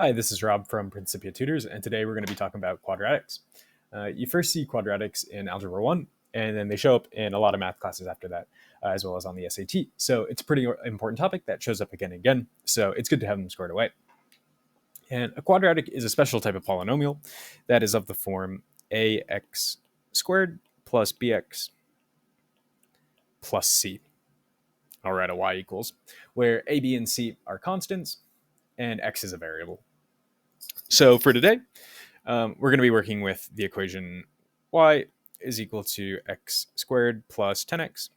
Hi, this is Rob from Principia Tutors, and today we're going to be talking about quadratics. You first see quadratics in Algebra 1, and then they show up in a lot of math classes after that, as well as on the SAT. So it's a pretty important topic that shows up again and again, so it's good to have them squared away. And a quadratic is a special type of polynomial that is of the form ax squared plus bx plus c. I'll write a y equals, where a, b, and c are constants, and x is a variable. So for today, we're going to be working with the equation y is equal to x squared plus 10x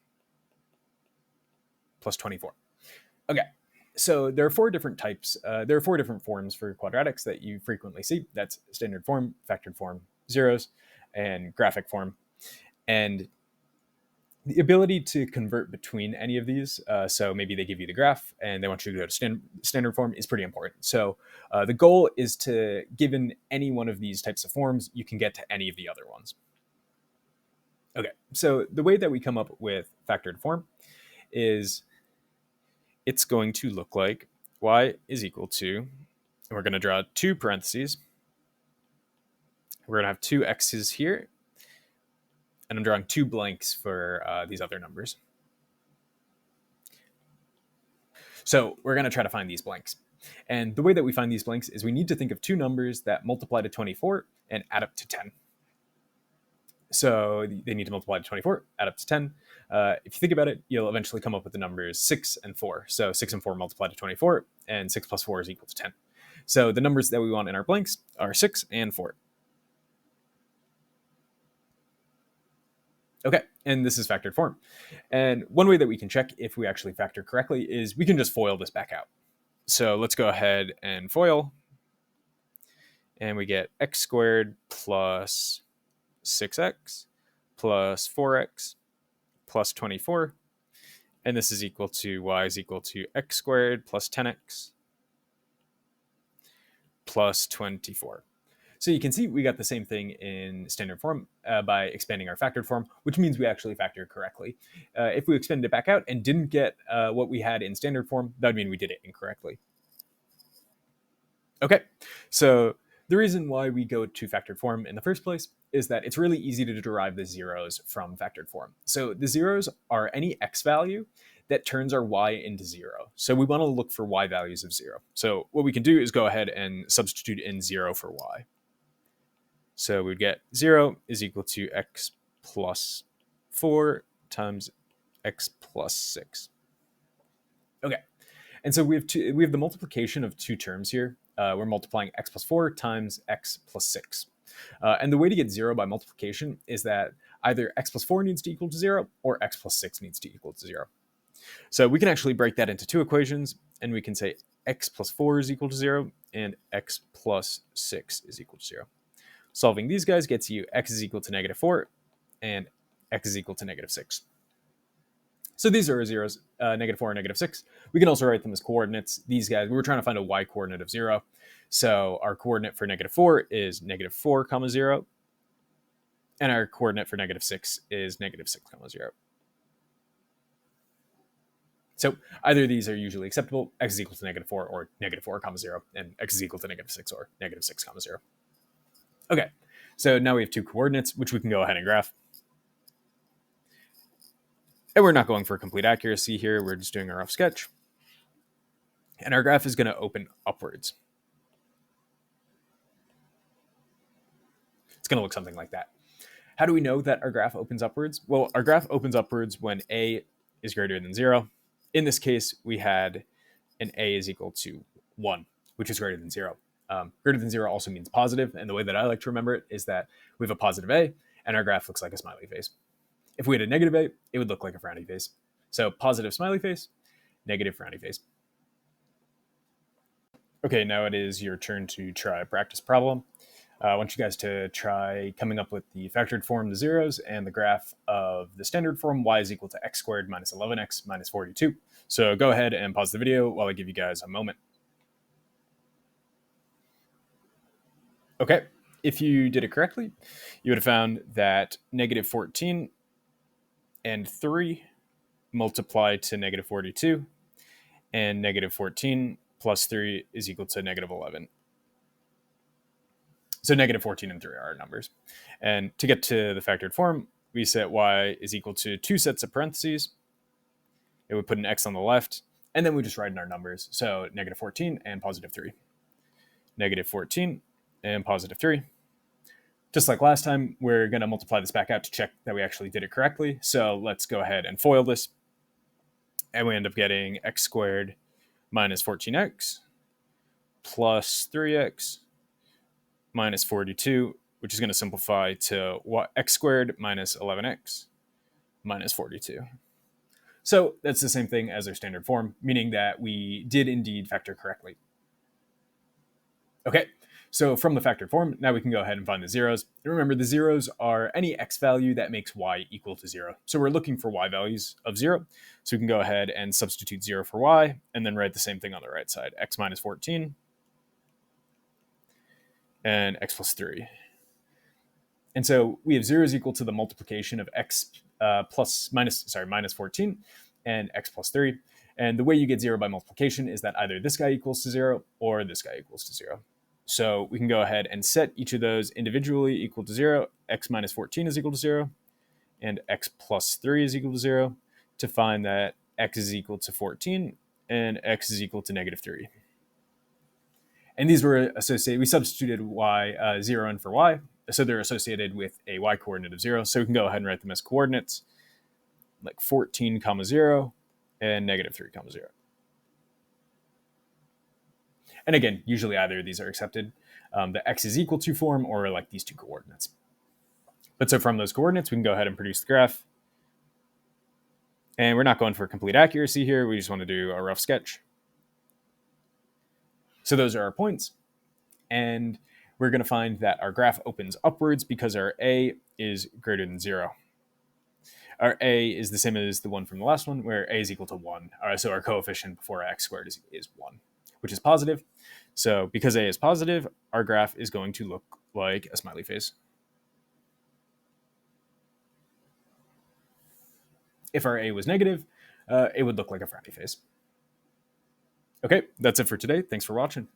plus 24. Okay, so there are four different types. There are four different forms for quadratics that you frequently see. That's standard form, factored form, zeros, and graphic form. And the ability to convert between any of these, so maybe they give you the graph and they want you to go to standard form, is pretty important. So the goal is to, given any one of these types of forms, you can get to any of the other ones. Okay, so the way that we come up with factored form is it's going to look like y is equal to, and we're going to draw two parentheses. We're going to have two x's here, and I'm drawing two blanks for these other numbers. So we're going to try to find these blanks. And the way that we find these blanks is we need to think of two numbers that multiply to 24 and add up to 10. So they need to multiply to 24, add up to 10. If you think about it, you'll eventually come up with the numbers 6 and 4. So 6 and 4 multiply to 24, and 6 plus 4 is equal to 10. So the numbers that we want in our blanks are 6 and 4. Okay, and this is factored form. And one way that we can check if we actually factor correctly is we can just FOIL this back out. So let's go ahead and FOIL. And we get x squared plus 6x plus 4x plus 24. And this is equal to y is equal to x squared plus 10x plus 24. So you can see we got the same thing in standard form by expanding our factored form, which means we actually factored correctly. If we expanded it back out and didn't get what we had in standard form, that would mean we did it incorrectly. Okay, so the reason why we go to factored form in the first place is that it's really easy to derive the zeros from factored form. So the zeros are any x value that turns our y into 0. So we want to look for y values of 0. So what we can do is go ahead and substitute in 0 for y. So we'd get 0 is equal to x plus 4 times x plus 6. Okay, and so we have the multiplication of two terms here. We're multiplying x plus 4 times x plus 6. And the way to get 0 by multiplication is that either x plus 4 needs to equal to 0 or x plus 6 needs to equal to 0. So we can actually break that into two equations, and we can say x plus 4 is equal to 0 and x plus 6 is equal to 0. Solving these guys gets you x is equal to negative 4 and x is equal to negative 6. So these are our zeros, negative 4 and negative 6. We can also write them as coordinates. These guys, we were trying to find a y coordinate of 0. So our coordinate for negative 4 is negative 4 comma 0. And our coordinate for negative 6 is negative 6 comma 0. So either of these are usually acceptable. X is equal to negative 4 or negative 4 comma 0. And x is equal to negative 6 or negative 6 comma 0. Okay, so now we have two coordinates, which we can go ahead and graph. And we're not going for complete accuracy here. We're just doing a rough sketch. And our graph is going to open upwards. It's going to look something like that. How do we know that our graph opens upwards? Well, our graph opens upwards when a is greater than 0. In this case, we had an a is equal to 1, which is greater than 0. Greater than 0 also means positive, and the way that I like to remember it is that we have a positive a, and our graph looks like a smiley face. If we had a negative a, it would look like a frowny face. So positive smiley face, negative frowny face. Okay, now it is your turn to try a practice problem. I want you guys to try coming up with the factored form, the zeros, and the graph of the standard form, y is equal to x squared minus 11x minus 42. So go ahead and pause the video while I give you guys a moment. Okay, if you did it correctly, you would have found that negative 14 and 3 multiply to negative 42, and negative 14 plus 3 is equal to negative 11. So negative 14 and 3 are our numbers. And to get to the factored form, we set y is equal to 2 sets of parentheses. It would put an x on the left, and then we just write in our numbers. So negative 14 and positive 3. Negative 14 and positive 3. Just like last time, we're going to multiply this back out to check that we actually did it correctly. So let's go ahead and FOIL this. And we end up getting x squared minus 14x plus 3x minus 42, which is going to simplify to x squared minus 11x minus 42. So that's the same thing as our standard form, meaning that we did indeed factor correctly. Okay, so from the factored form, now we can go ahead and find the zeros. And remember, the zeros are any x value that makes y equal to 0. So we're looking for y values of 0. So we can go ahead and substitute 0 for y, and then write the same thing on the right side, x minus 14 and x plus 3. And so we have 0 is equal to the multiplication of x minus 14 and x plus 3. And the way you get 0 by multiplication is that either this guy equals to 0 or this guy equals to 0. So we can go ahead and set each of those individually equal to 0. X minus 14 is equal to 0, and x plus 3 is equal to 0, to find that x is equal to 14 and x is equal to negative 3. And these were associated, we substituted y 0 in for y, so they're associated with a y coordinate of 0. So we can go ahead and write them as coordinates, like 14, 0 and negative 3, 0. And again, usually either of these are accepted. The x is equal to form or like these two coordinates. But so from those coordinates, we can go ahead and produce the graph. And we're not going for complete accuracy here. We just want to do a rough sketch. So those are our points. And we're going to find that our graph opens upwards because our a is greater than 0. Our a is the same as the one from the last one, where a is equal to 1. So our coefficient before x squared is 1, which is positive. So because a is positive, our graph is going to look like a smiley face. If our a was negative, it would look like a frowny face. Okay, that's it for today. Thanks for watching.